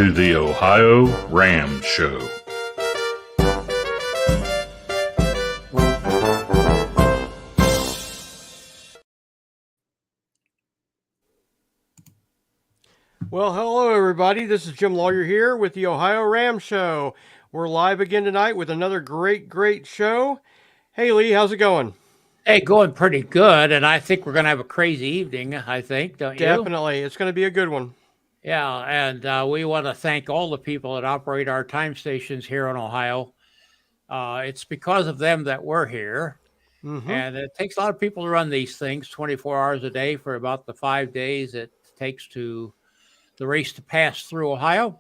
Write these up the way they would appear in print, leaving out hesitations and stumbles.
to the OhioRAAM Show. Well, hello everybody. This is Jim Lawyer here with the OhioRAAM Show. We're live again tonight with another great show. Hey Lee, how's it going? Hey, going pretty good, and I think we're going to have a crazy evening, don't you? Definitely. It's going to be a good one. Yeah, and we want to thank all the people that operate our time stations here in Ohio. It's because of them that we're here, and it takes a lot of people to run these things 24 hours a day for about the 5 days it takes to the race to pass through Ohio.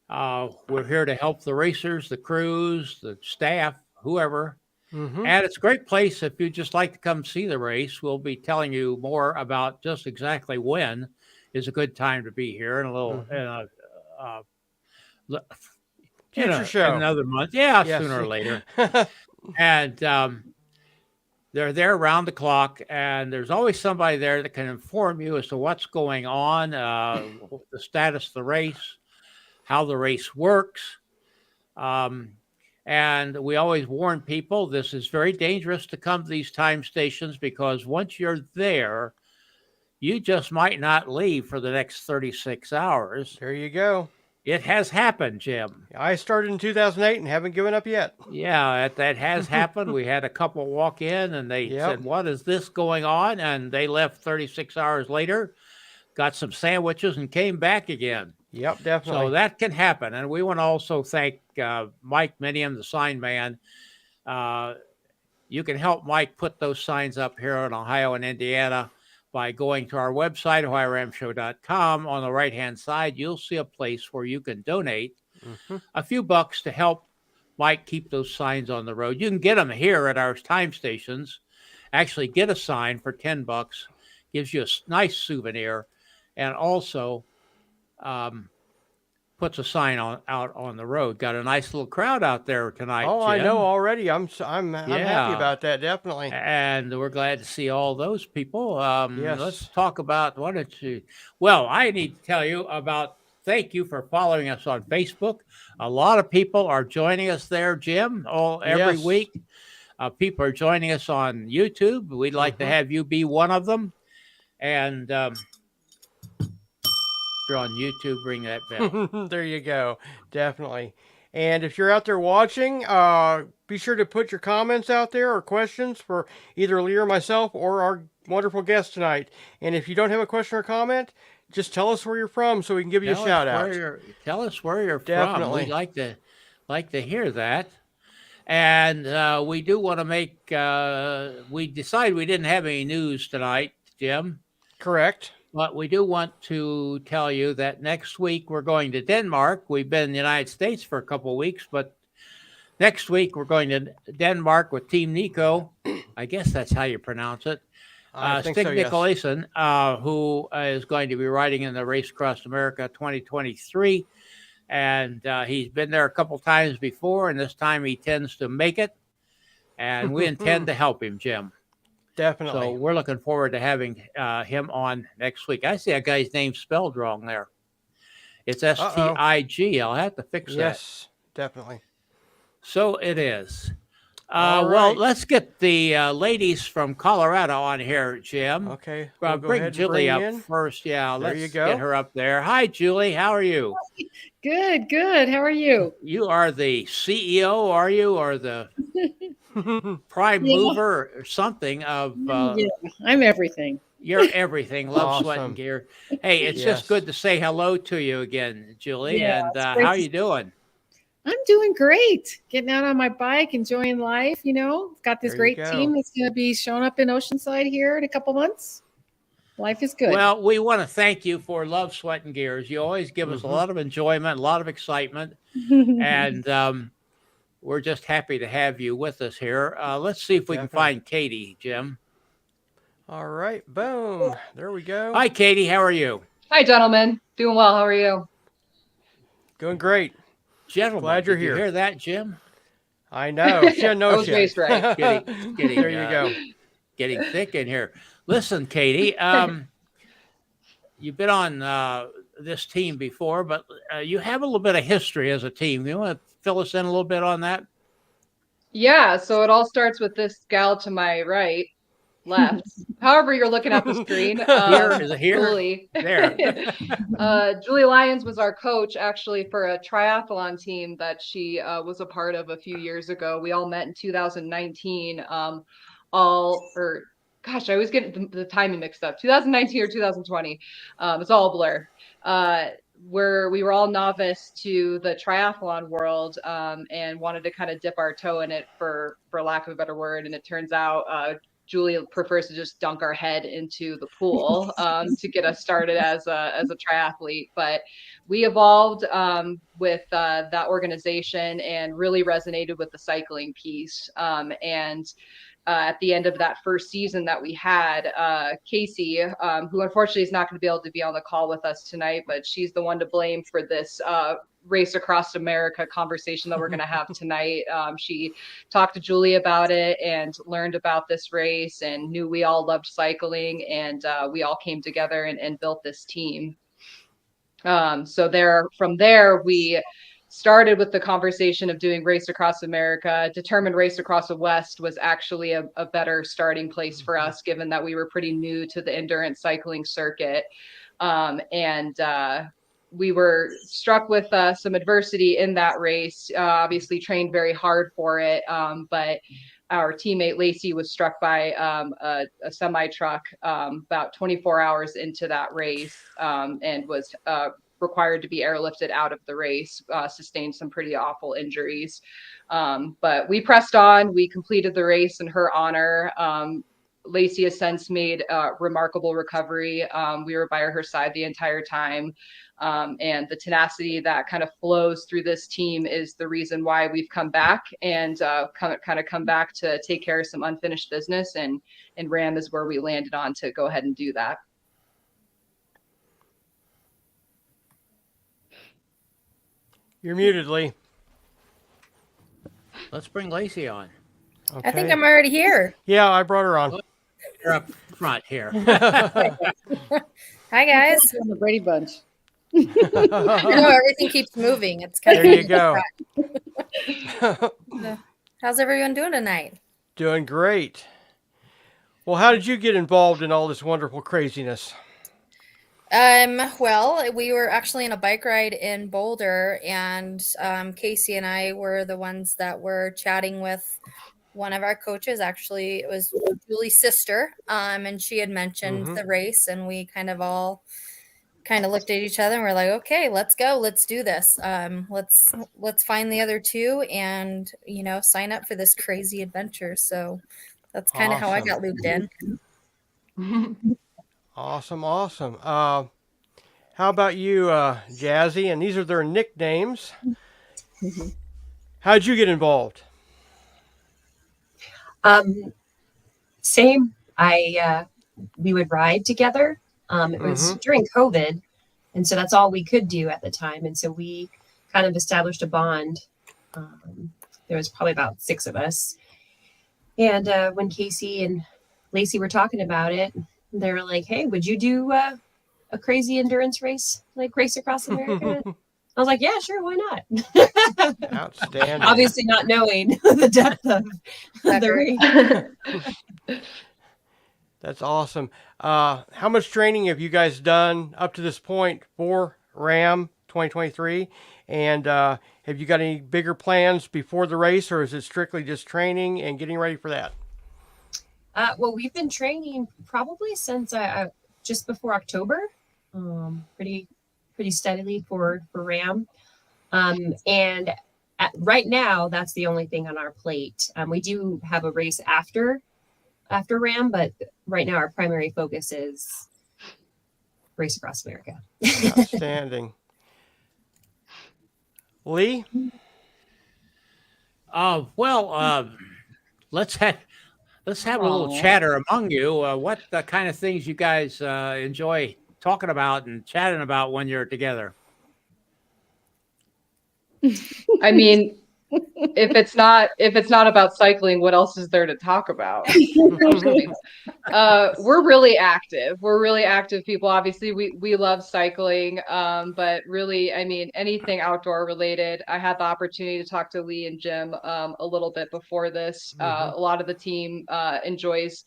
We're here to help the racers, the crews, the staff, whoever. And it's a great place if you'd just like to come see the race. We'll be telling you more about just exactly when is a good time to be here in a little future show. In another month. Yeah, yes. Sooner or later. And they're there around the clock, and there's always somebody there that can inform you as to what's going on, the status of the race, how the race works. And we always warn people, this is very dangerous to come to these time stations because once you're there, you just might not leave for the next 36 hours. There you go. It has happened, Jim. I started in 2008 and haven't given up yet. Yeah, that has happened. We had a couple walk in and they said, what is this going on? And they left 36 hours later, got some sandwiches and came back again. Yep, definitely. So that can happen. And we want to also thank Mike Minium, the sign man. You can help Mike put those signs up here in Ohio and Indiana by going to our website, OhioRAAMshow.com. On the right-hand side, you'll see a place where you can donate a few bucks to help Mike keep those signs on the road. You can get them here at our time stations. Actually, get a sign for $10. Gives you a nice souvenir. And also puts a sign out on the road. Got a nice little crowd out there tonight. Oh, Jim. I know already. I'm happy about that. Definitely. And we're glad to see all those people. Yes. Let's talk about Well, I need to tell you about. Thank you for following us on Facebook. A lot of people are joining us there, Jim. Every week. People are joining us on YouTube. We'd like to have you be one of them. And you're on YouTube, ring that bell. There you go. Definitely. And if you're out there watching, be sure to put your comments out there or questions for either Lee or myself or our wonderful guest tonight. And if you don't have a question or comment, just tell us where you're from so we can give you a shout out. Tell us where you're from. We'd like to hear that. And we do want to make, we decided we didn't have any news tonight, Jim. Correct. But we do want to tell you that next week we're going to Denmark. We've been in the United States for a couple of weeks, but next week we're going to Denmark with Team Nico. I guess that's how you pronounce it. Stig Nicolaisen, who is going to be riding in the Race Across America 2023. And he's been there a couple times before, and this time he tends to make it. And we intend to help him, Jim. Definitely. So we're looking forward to having him on next week. I see a guy's name spelled wrong there. It's Stig. I'll have to fix that. Yes, definitely. So it is. Well, let's get the ladies from Colorado on here, Jim. Okay. We'll bring Julie up first. Yeah, let's get her up there. Hi, Julie. How are you? Good. How are you? You are the CEO, are you? Or the prime mover or something of I'm everything. You're everything. Love, sweat, and gear. Hey, it's just good to say hello to you again, Julie. And how are you doing? I'm doing great. Getting out on my bike, enjoying life. Got this great team that's going to be showing up in Oceanside here in a couple months. Life is good. Well, we want to thank you for Love, Sweat, and Gears. You always give us a lot of enjoyment, a lot of excitement, and we're just happy to have you with us here. Let's see if we can find Katie, Jim. All right. Boom. There we go. Hi, Katie. How are you? Hi, gentlemen. Doing well. How are you? Doing great. Gentlemen, glad you're here. You hear that, Jim? I know. She knows you. Right. Getting, there you go. Getting thick in here. Listen, Katie, you've been on this team before, but you have a little bit of history as a team. You want to fill us in a little bit on that? Yeah, so it all starts with this gal to my left, however you're looking at the screen. Is it here? Julie. There. Julie Lyons was our coach actually for a triathlon team that she was a part of a few years ago. We all met in 2019. Gosh, I always get the timing mixed up. 2019 or 2020. It's all a blur. Where we were all novice to the triathlon world and wanted to kind of dip our toe in it for lack of a better word. And it turns out Julie prefers to just dunk our head into the pool to get us started as a triathlete. But we evolved with that organization and really resonated with the cycling piece. At the end of that first season that we had, Casey, who unfortunately is not going to be able to be on the call with us tonight, but she's the one to blame for this Race Across America conversation that we're going to have tonight. She talked to Julie about it and learned about this race and knew we all loved cycling, and we all came together and built this team. From there, we started with the conversation of doing Race Across America, determined Race Across the West was actually a better starting place for us, given that we were pretty new to the endurance cycling circuit. We were struck with some adversity in that race, obviously trained very hard for it. But our teammate Lacey was struck by a semi truck about 24 hours into that race and was required to be airlifted out of the race, sustained some pretty awful injuries. But we pressed on, we completed the race in her honor. Lacey has since made a remarkable recovery. We were by her side the entire time. And the tenacity that kind of flows through this team is the reason why we've come back and come back to take care of some unfinished business. And RAAM is where we landed on to go ahead and do that. You're muted, Lee. Let's bring Lacey on. Okay. I think I'm already here. Yeah, I brought her on. You're up front here. Hi, guys. On the Brady Bunch. Everything keeps moving. It's kind there you go. How's everyone doing tonight? Doing great. Well, how did you get involved in all this wonderful craziness? Well, we were actually in a bike ride in Boulder, and Casey and I were the ones that were chatting with one of our coaches. Actually, it was Julie's sister, and she had mentioned the race, and we kind of all looked at each other and we're like, okay, let's go, let's do this. Let's find the other two and sign up for this crazy adventure. So that's kind of how I got looped in. Awesome. How about you, Jazzy? And these are their nicknames. How'd you get involved? Same. We would ride together. It was during COVID, and so that's all we could do at the time. And so we kind of established a bond. There was probably about 6 of us. And when Casey and Lacey were talking about it, they were like, hey, would you do a crazy endurance race, like Race Across America? I was like, yeah, sure, why not? Outstanding. Obviously not knowing the depth of the race. That's awesome. How much training have you guys done up to this point for RAAM 2023? And have you got any bigger plans before the race, or is it strictly just training and getting ready for that? Well, we've been training probably since just before October, pretty steadily for RAAM. And right now, that's the only thing on our plate. We do have a race after RAAM, but right now our primary focus is Race Across America. Outstanding. Lee? Let's have a little chatter among you. What kind of things you guys enjoy talking about and chatting about when you're together? I mean, if it's not about cycling, what else is there to talk about? We're really active. We're really active people. Obviously, we love cycling, but really, I mean, anything outdoor related. I had the opportunity to talk to Lee and Jim a little bit before this. A lot of the team enjoys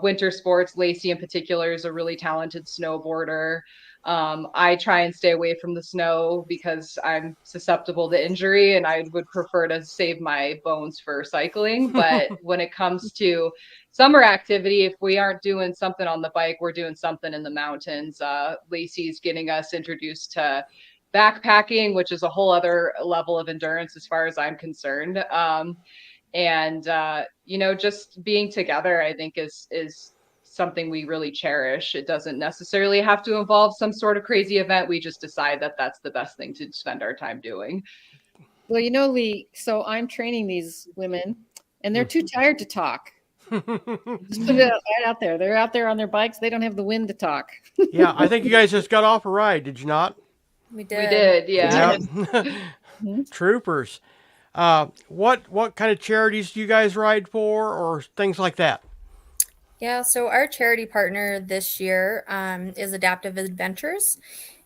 winter sports. Lacey in particular is a really talented snowboarder. I try and stay away from the snow because I'm susceptible to injury and I would prefer to save my bones for cycling. But when it comes to summer activity, if we aren't doing something on the bike, we're doing something in the mountains. Lacey's getting us introduced to backpacking, which is a whole other level of endurance as far as I'm concerned. And just being together, I think is something we really cherish. It doesn't necessarily have to involve some sort of crazy event. We just decide that that's the best thing to spend our time doing. Well, Lee, so I'm training these women and they're too tired to talk. Just put it right out there. They're out there on their bikes. They don't have the wind to talk. Yeah, I think you guys just got off a ride, did you not? We did. We did, yeah. Troopers. What kind of charities do you guys ride for, or things like that? Yeah, so our charity partner this year is Adaptive Adventures.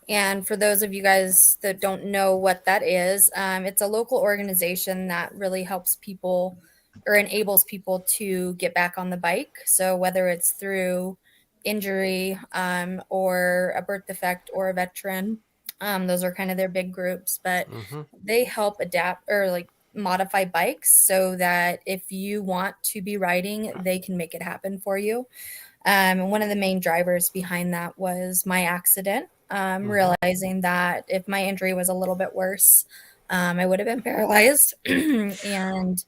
And for those of you guys that don't know what that is, it's a local organization that really helps people or enables people to get back on the bike. So whether it's through injury or a birth defect or a veteran, those are kind of their big groups. But they help adapt or modify bikes so that if you want to be riding, they can make it happen for you. One of the main drivers behind that was my accident, realizing that if my injury was a little bit worse, I would have been paralyzed and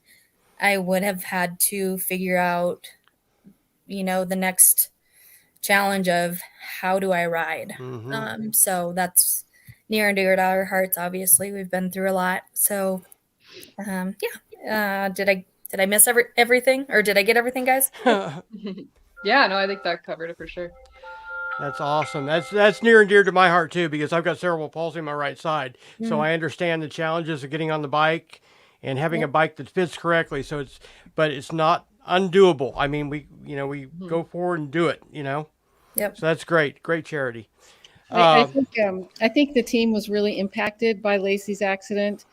I would have had to figure out, the next challenge of how do I ride? So that's near and dear to our hearts. Obviously, we've been through a lot. So did I miss everything, or did I get everything, guys? Yeah, no, I think that covered it for sure. That's awesome. That's near and dear to my heart too, because I've got cerebral palsy on my right side. So I understand the challenges of getting on the bike and having a bike that fits correctly. So but it's not undoable. I mean, we go forward and do it, Yep. So that's great. Great charity. I think the team was really impacted by Lacey's accident.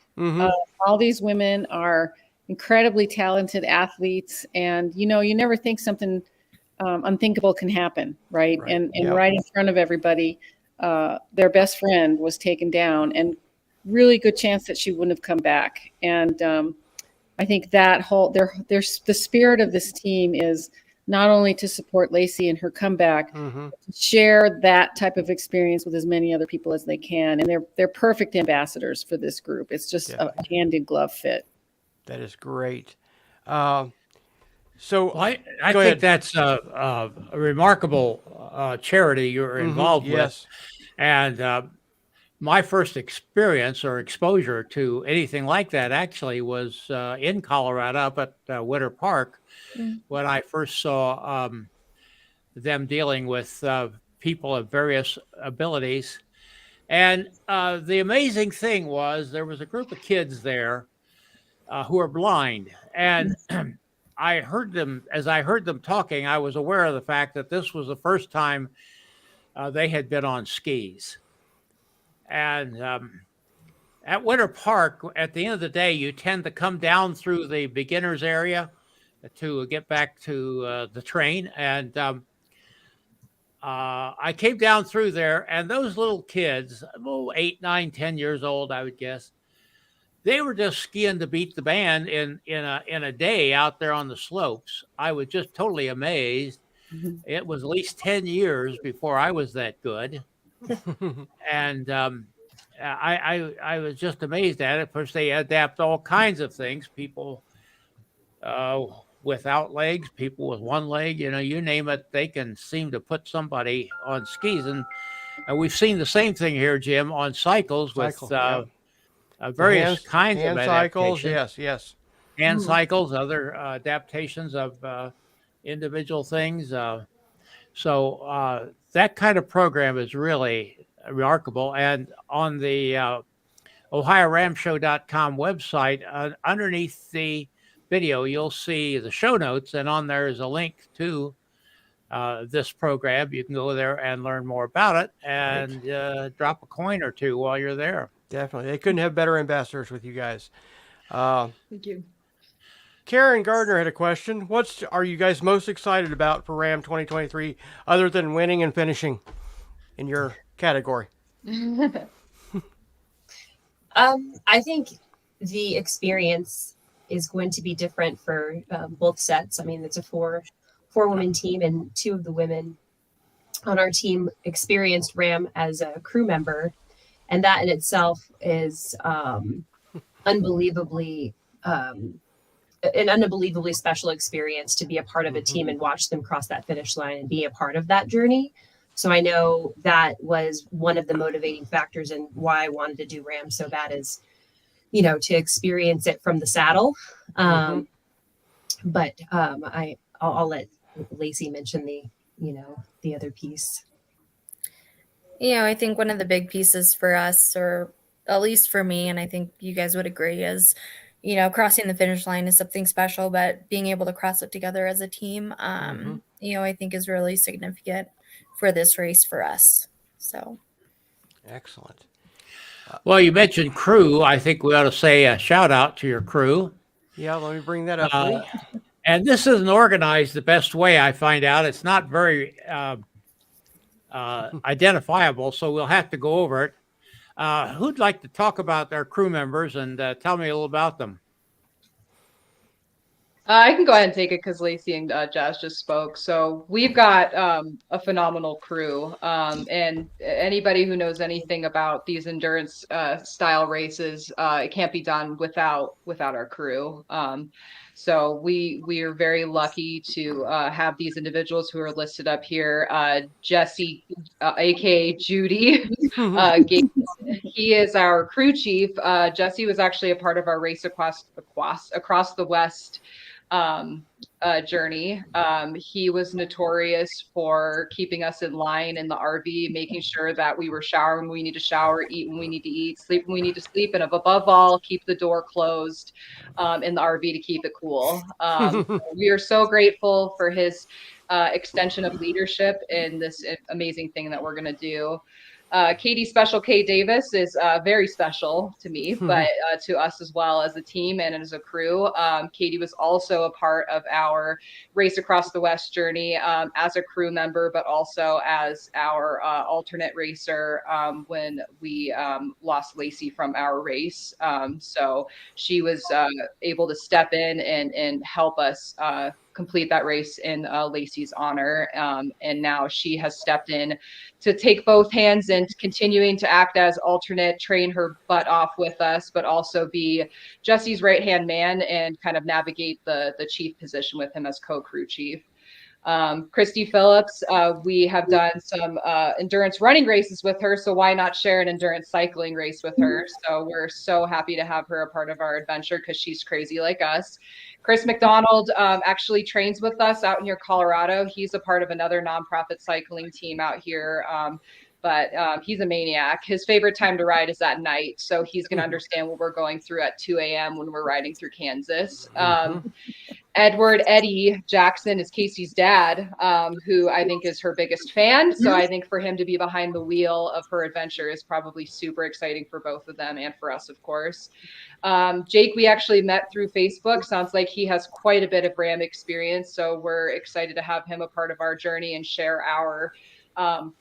All these women are incredibly talented athletes, and you never think something unthinkable can happen, right? And right in front of everybody, their best friend was taken down, and really good chance that she wouldn't have come back. And I think that there's the spirit of this team is not only to support Lacey and her comeback, but to share that type of experience with as many other people as they can. And they're perfect ambassadors for this group. It's just a hand in glove fit. That is great. I think that's a remarkable charity you're involved with. And my first experience or exposure to anything like that actually was in Colorado up at Winter Park when I first saw them dealing with people of various abilities. And the amazing thing was there was a group of kids there who are blind. And I heard them talking, I was aware of the fact that this was the first time they had been on skis. And at Winter Park, at the end of the day, you tend to come down through the beginners area to get back to the train. And I came down through there, and those little kids, 8, 9, 10 years old, I would guess, they were just skiing to beat the band in a day out there on the slopes. I was just totally amazed. It was at least 10 years before I was that good. And I was just amazed at it. Of course, they adapt all kinds of things. People without legs, people with one leg, you name it, they can seem to put somebody on skis. And we've seen the same thing here, Jim, on cycles with various kinds of cycles. adaptations. Yes. Hand cycles, other adaptations of individual things. So that kind of program is really remarkable. And on the OhioRAAMshow.com website, underneath the video, you'll see the show notes, and on there is a link to this program. You can go there and learn more about it and drop a coin or two while you're there. Definitely. They couldn't have better ambassadors with you guys. Thank you. Karen Gardner had a question. What are you guys most excited about for RAM 2023 other than winning and finishing in your category? I think the experience is going to be different for both sets. I mean, it's a four-woman team, and two of the women on our team experienced RAM as a crew member, and that in itself is unbelievably an unbelievably special experience to be a part of a team and watch them cross that finish line and be a part of that journey. So I know that was one of the motivating factors and why I wanted to do RAM so bad, is, you know, to experience it from the saddle. But I'll let Lacey mention the other piece. You know, I think one of the big pieces for us, or at least for me, and I think you guys would agree, is, you know, crossing the finish line is something special, but being able to cross it together as a team, you know, I think is really significant for this race for us. So. Excellent. Well, you mentioned crew. I think we ought to say a shout out to your crew. Yeah, let me bring that up. And this isn't organized the best way, I find out. It's not very identifiable, so we'll have to go over it. Who'd like to talk about their crew members and tell me a little about them? I can go ahead and take it because Lacey and Jazz just spoke. So we've got a phenomenal crew, and anybody who knows anything about these endurance style races, it can't be done without our crew. So we are very lucky to have these individuals who are listed up here. Jesse, aka Judy, he is our crew chief. Jesse was actually a part of our race across the West journey. He was notorious for keeping us in line in the RV, making sure that we were showering when we need to shower, eat when we need to eat, sleep when we need to sleep, and above all, keep the door closed in the RV to keep it cool. We are so grateful for his extension of leadership in this amazing thing that we're going to do. Katie Special K Davis is very special to me, but to us as well as a team and as a crew. Katie was also a part of our Race Across the West journey as a crew member, but also as our alternate racer when we lost Lacey from our race. So she was able to step in and help us complete that race in Lacey's honor. And now she has stepped in to take both hands and continuing to act as alternate, train her butt off with us, but also be Jesse's right-hand man and kind of navigate the chief position with him as co-crew chief. Christy Phillips, we have done some endurance running races with her, so why not share an endurance cycling race with her? So we're so happy to have her a part of our adventure because she's crazy like us. Chris McDonald actually trains with us out near Colorado. He's a part of another nonprofit cycling team out here. But he's a maniac. His favorite time to ride is at night. So he's going to understand what we're going through at 2 a.m. when we're riding through Kansas. Edward Eddie Jackson is Casey's dad, who I think is her biggest fan. So I think for him to be behind the wheel of her adventure is probably super exciting for both of them and for us, of course. Jake, we actually met through Facebook. Sounds like he has quite a bit of RAM experience. So we're excited to have him a part of our journey and share our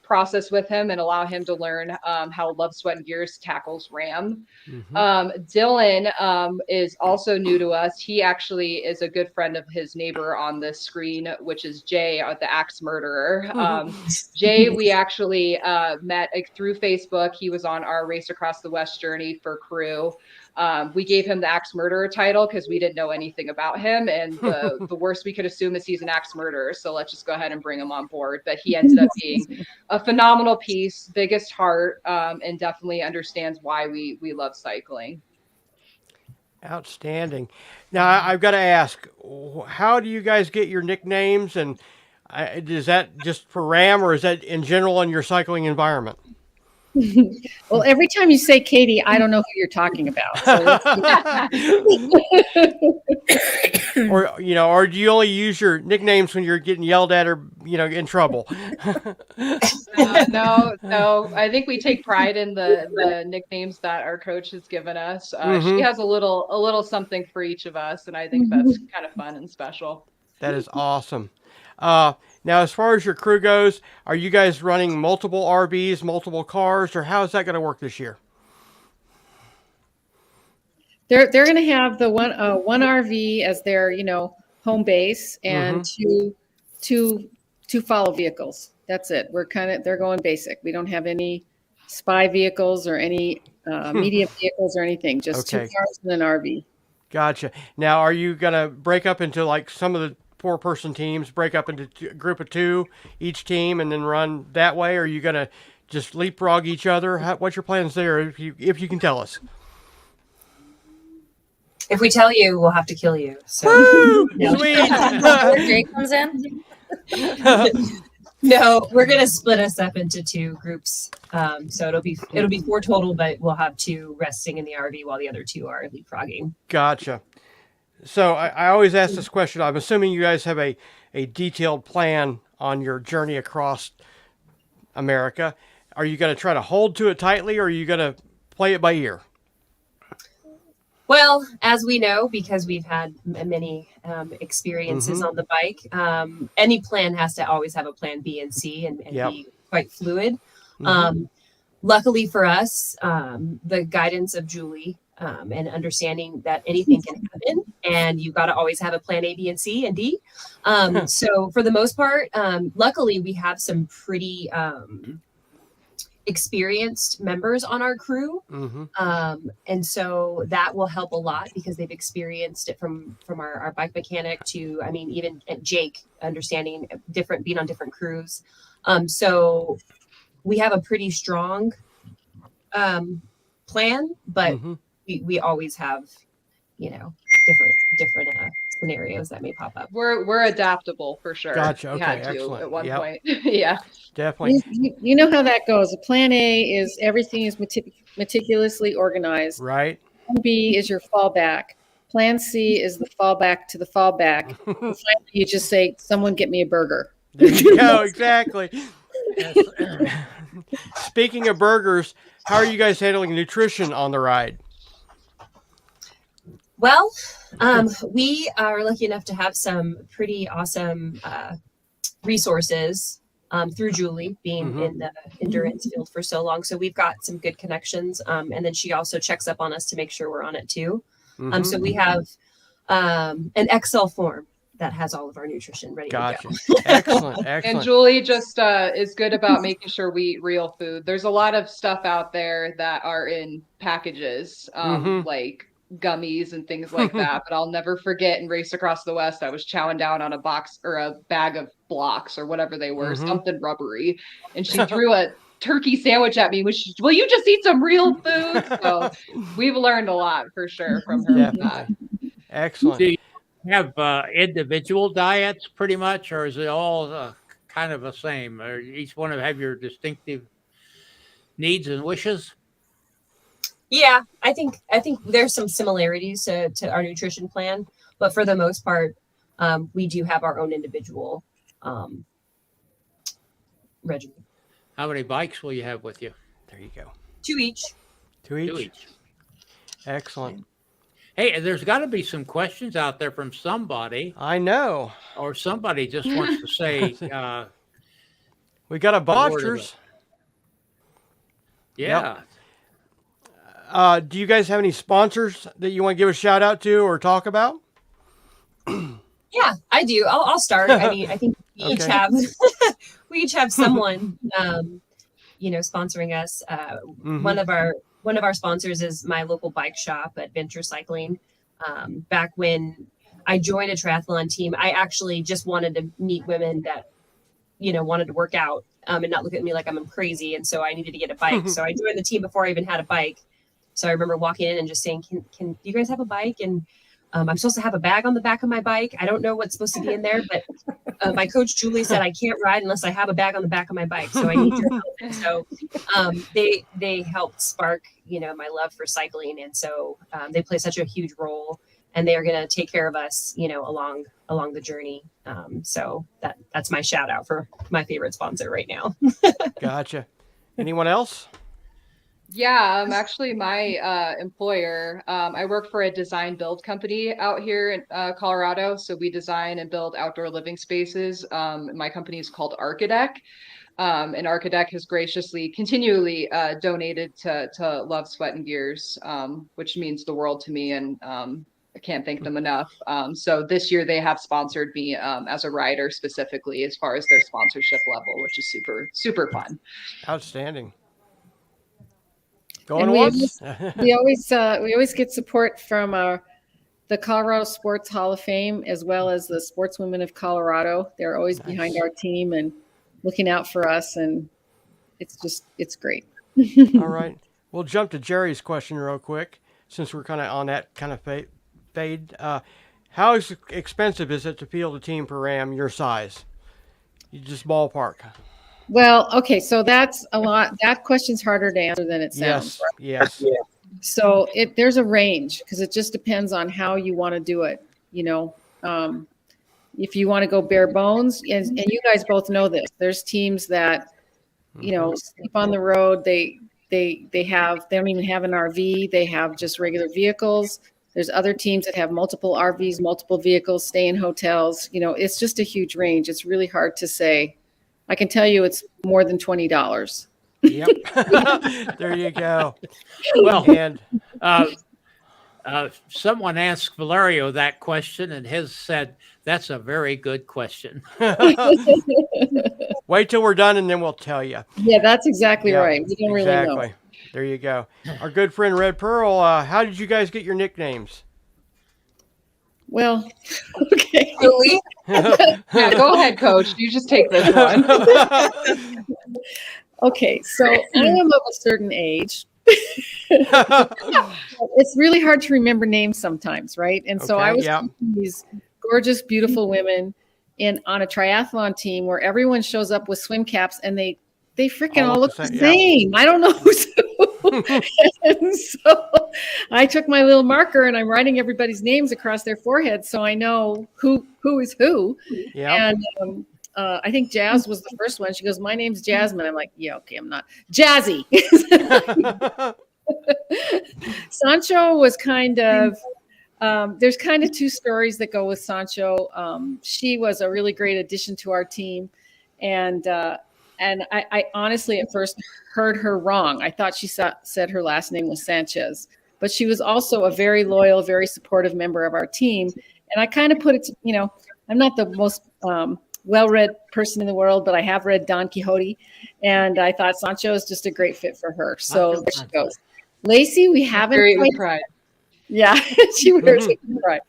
process with him and allow him to learn how Love, Sweat, and Gears tackles RAM. Dylan is also new to us. He actually is a good friend of his neighbor on this screen, which is Jay, the axe murderer. Jay, we actually met through Facebook. He was on our Race Across the West journey for crew. We gave him the axe murderer title because we didn't know anything about him. And the worst we could assume is he's an axe murderer. So let's just go ahead and bring him on board. But he ended up being a phenomenal piece, biggest heart, and definitely understands why we love cycling. Outstanding. Now, I've got to ask, how do you guys get your nicknames? And is that just for RAM or is that in general in your cycling environment? Well, every time you say Katie, I don't know who you're talking about. So or or do you only use your nicknames when you're getting yelled at or in trouble? No. I think we take pride in the nicknames that our coach has given us. She has a little something for each of us, and I think that's kind of fun and special. That is awesome. Now, as far as your crew goes, are you guys running multiple RVs, multiple cars, or how is that going to work this year? they're going to have the one RV as their home base and two follow vehicles. That's it. They're going basic. We don't have any spy vehicles or any medium vehicles or anything. Just two cars and an RV. Gotcha. Now, are you going to break up into like some of the 4-person teams, break up into a group of 2 each team, and then run that way? Or are you going to just leapfrog each other? What's your plans there, if you can tell us? If we tell you, we'll have to kill you. So sweet. Jay comes in. No, we're gonna split us up into 2 groups. So it'll be 4 total, but we'll have 2 resting in the RV while the other 2 are leapfrogging. Gotcha. So I always ask this question. I'm assuming you guys have a detailed plan on your journey across America. Are you going to try to hold to it tightly, or are you going to play it by ear? Well, as we know, because we've had many experiences on the bike, any plan has to always have a plan B and C and be quite fluid. Luckily for us, the guidance of Julie and understanding that anything can happen and you've got to always have a plan A, B, and C and D. So for the most part, luckily we have some pretty experienced members on our crew. And so that will help a lot because they've experienced it from our bike mechanic to, I mean, even Jake understanding being on different crews. So we have a pretty strong plan, but we always have, different scenarios that may pop up. We're adaptable for sure. Gotcha. We Okay, had to excellent. at one point. Yeah. Definitely. You know how that goes. A plan A is everything is meticulously organized. Right. Plan B is your fallback. Plan C is the fallback to the fallback. Finally, you just say, "Someone get me a burger." There you go. Exactly. Speaking of burgers, how are you guys handling nutrition on the ride? Well, we are lucky enough to have some pretty awesome resources through Julie being in the endurance field for so long. So we've got some good connections. And then she also checks up on us to make sure we're on it too. So we have an Excel form that has all of our nutrition ready to go. Excellent. And Julie just is good about making sure we eat real food. There's a lot of stuff out there that are in packages, like gummies and things like that. But I'll never forget in Race Across the West, I was chowing down on a box or a bag of blocks or whatever they were, something rubbery. And she threw a turkey sandwich at me, which, will you just eat some real food? So we've learned a lot for sure from her. Definitely. Excellent. Do you have individual diets pretty much, or is it all kind of the same? Or each one have your distinctive needs and wishes? Yeah, I think there's some similarities to our nutrition plan, but for the most part, we do have our own individual regimen. How many bikes will you have with you? There you go. 2 each. 2 each. Excellent. Hey, there's got to be some questions out there from somebody. I know. Or somebody just wants to say. We got a Botchers. Yeah. Yep. Do you guys have any sponsors that you want to give a shout out to or talk about? Yeah, I do. I'll start. I mean, I think we each have someone, sponsoring us. One of our sponsors is my local bike shop, Adventure Cycling. Back when I joined a triathlon team, I actually just wanted to meet women that, wanted to work out and not look at me like I'm crazy. And so I needed to get a bike. So I joined the team before I even had a bike. So I remember walking in and just saying, can you guys have a bike? And I'm supposed to have a bag on the back of my bike. I don't know what's supposed to be in there, but my coach Julie said I can't ride unless I have a bag on the back of my bike. So I need your help. And so they helped spark, my love for cycling, and so they play such a huge role, and they are going to take care of us, along the journey. So that's my shout out for my favorite sponsor right now. Gotcha. Anyone else? Yeah, actually my employer, I work for a design build company out here in Colorado. So we design and build outdoor living spaces. My company is called Architect. And Architect has graciously, continually donated to Love, Sweat, and Gears, which means the world to me. And I can't thank them enough. So this year they have sponsored me as a rider specifically as far as their sponsorship level, which is super, super fun. Outstanding. And we always get support from the Colorado Sports Hall of Fame, as well as the Sportswomen of Colorado. They're always behind our team and looking out for us, and it's great. All right. We'll jump to Jerry's question real quick, since we're kind of on that kind of fade. How expensive is it to field a team for RAAM your size? You just ballpark. Well, okay, so that's a lot. That question's harder to answer than it sounds. Yes. So there's a range, because it just depends on how you want to do it. If you want to go bare bones, and you guys both know this, there's teams that, sleep on the road. They don't even have an RV. They have just regular vehicles. There's other teams that have multiple RVs, multiple vehicles, stay in hotels. It's just a huge range. It's really hard to say. I can tell you it's more than $20. Yep. There you go. Well, and someone asked Valerio that question, and his said, that's a very good question. Wait till we're done, and then we'll tell you. Yeah, that's exactly right. We don't really know. There you go. Our good friend Red Pearl, how did you guys get your nicknames? Well, okay. Really? Yeah, go ahead, Coach. You just take this one. Okay, so I am of a certain age. It's really hard to remember names sometimes, right? And so I was these gorgeous, beautiful women on a triathlon team where everyone shows up with swim caps, and they freaking all look the same. I don't know who's who. And so I took my little marker and I'm writing everybody's names across their foreheads so I know who is who. Yeah. And I think Jazz was the first one. She goes, "My name's Jasmine." I'm like, "Yeah, okay, I'm not Jazzy." Sancho was kind of there's kind of two stories that go with Sancho. She was a really great addition to our team, and I honestly at first heard her wrong. I thought she said her last name was Sanchez, but she was also a very loyal, very supportive member of our team. And I kind of put it, I'm not the most well-read person in the world, but I have read Don Quixote, and I thought Sancho is just a great fit for her. So there she goes. Lacey, we haven't Pride. Yeah, she wears it with pride.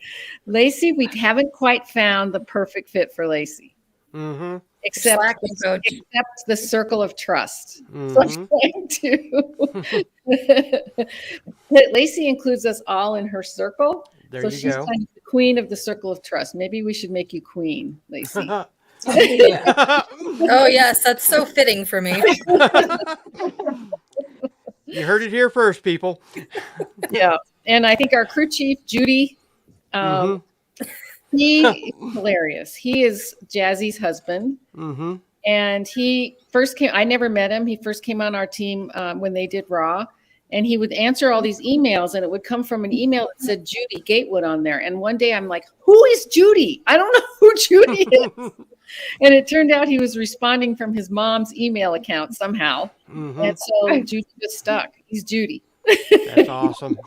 Lacey, we haven't quite found the perfect fit for Lacey. Mm-hmm. Except the circle of trust. Mm-hmm. So Lacey includes us all in her circle. There so you she's go. kind of the queen of the circle of trust. Maybe we should make you queen, Lacey. Oh, yes, that's so fitting for me. You heard it here first, people. Yeah, and I think our crew chief, Judy, he is hilarious. He is Jazzy's husband. Mm-hmm. And he first came, I never met him. He first came on our team when they did RAAM. And he would answer all these emails, and it would come from an email that said Judy Gatewood on there. And one day I'm like, who is Judy? I don't know who Judy is. And it turned out he was responding from his mom's email account somehow. Mm-hmm. And so Judy was stuck. He's Judy. That's awesome.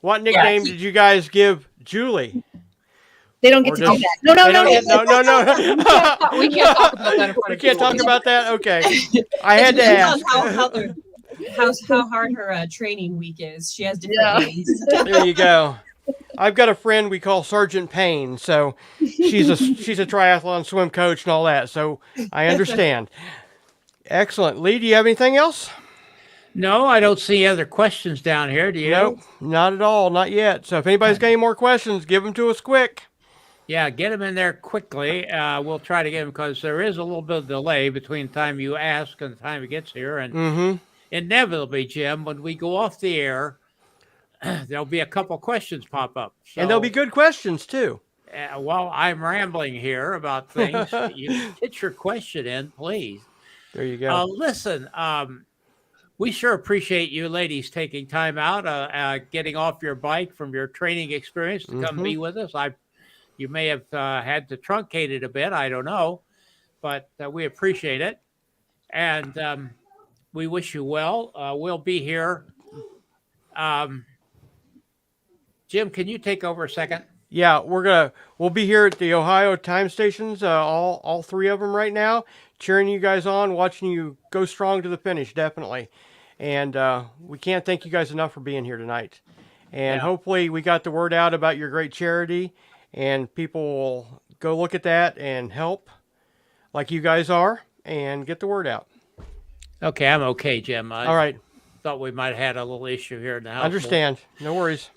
What nickname did you guys give Julie? They don't get to do that. No. We can't talk about that. We can't talk about that? Okay. I had to ask. How hard her training week is. She has different days. There you go. I've got a friend we call Sergeant Payne, so she's a triathlon swim coach and all that, so I understand. Excellent. Lee, do you have anything else? No, I don't see other questions down here. Do you? Nope, not at all, not yet. So if anybody's got any more questions, give them to us quick. Yeah, get them in there quickly. We'll try to get them because there is a little bit of delay between the time you ask and the time it gets here. And inevitably, Jim, when we go off the air, there'll be a couple questions pop up. So, And they'll be good questions, too. While I'm rambling here about things, you get your question in, please. There you go. Listen, we sure appreciate you ladies taking time out, getting off your bike from your training experience to come be with us. You may have had to truncate it a bit. I don't know, but we appreciate it. And we wish you well. We'll be here. Jim, can you take over a second? Yeah, we'll be here at the Ohio time stations, all three of them right now, cheering you guys on, watching you go strong to the finish, definitely. And we can't thank you guys enough for being here tonight. And hopefully we got the word out about your great charity, and people will go look at that and help like you guys are and get the word out. Okay, I'm okay, Jim. All right. Thought we might have had a little issue here in the house. Understand. No worries.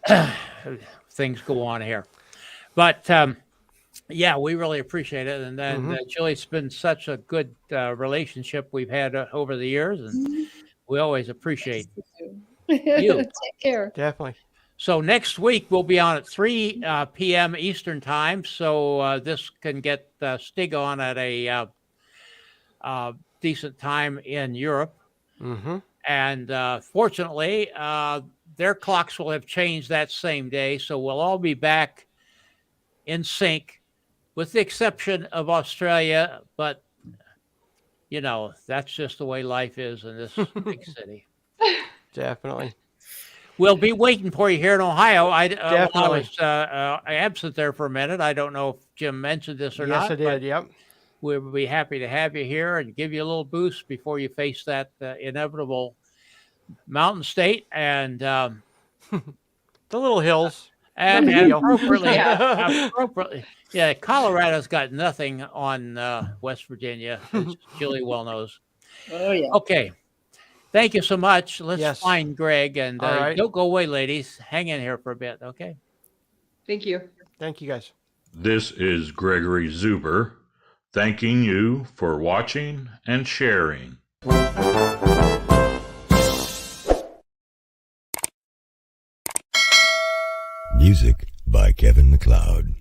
Things go on here. But yeah, we really appreciate it. And then Julie, it's been such a good relationship we've had over the years, and we always appreciate you. Take care. Definitely. So next week we'll be on at 3 p.m. Eastern time. So this can get Stig on at a decent time in Europe. And fortunately, their clocks will have changed that same day. So we'll all be back in sync, with the exception of Australia. But, you know, that's just the way life is in this big city. Definitely. We'll be waiting for you here in Ohio. I was absent there for a minute. I don't know if Jim mentioned this or not. Yes, I did. Yep. We'll be happy to have you here and give you a little boost before you face that inevitable mountain state and the little hills. And appropriately, yeah, Colorado's got nothing on West Virginia, as Julie well knows. Oh, yeah. Okay. Thank you so much. Let's find Greg, and right. Don't go away, ladies. Hang in here for a bit, okay? Thank you. Thank you, guys. This is Gregory Zuber, thanking you for watching and sharing. Music by Kevin MacLeod.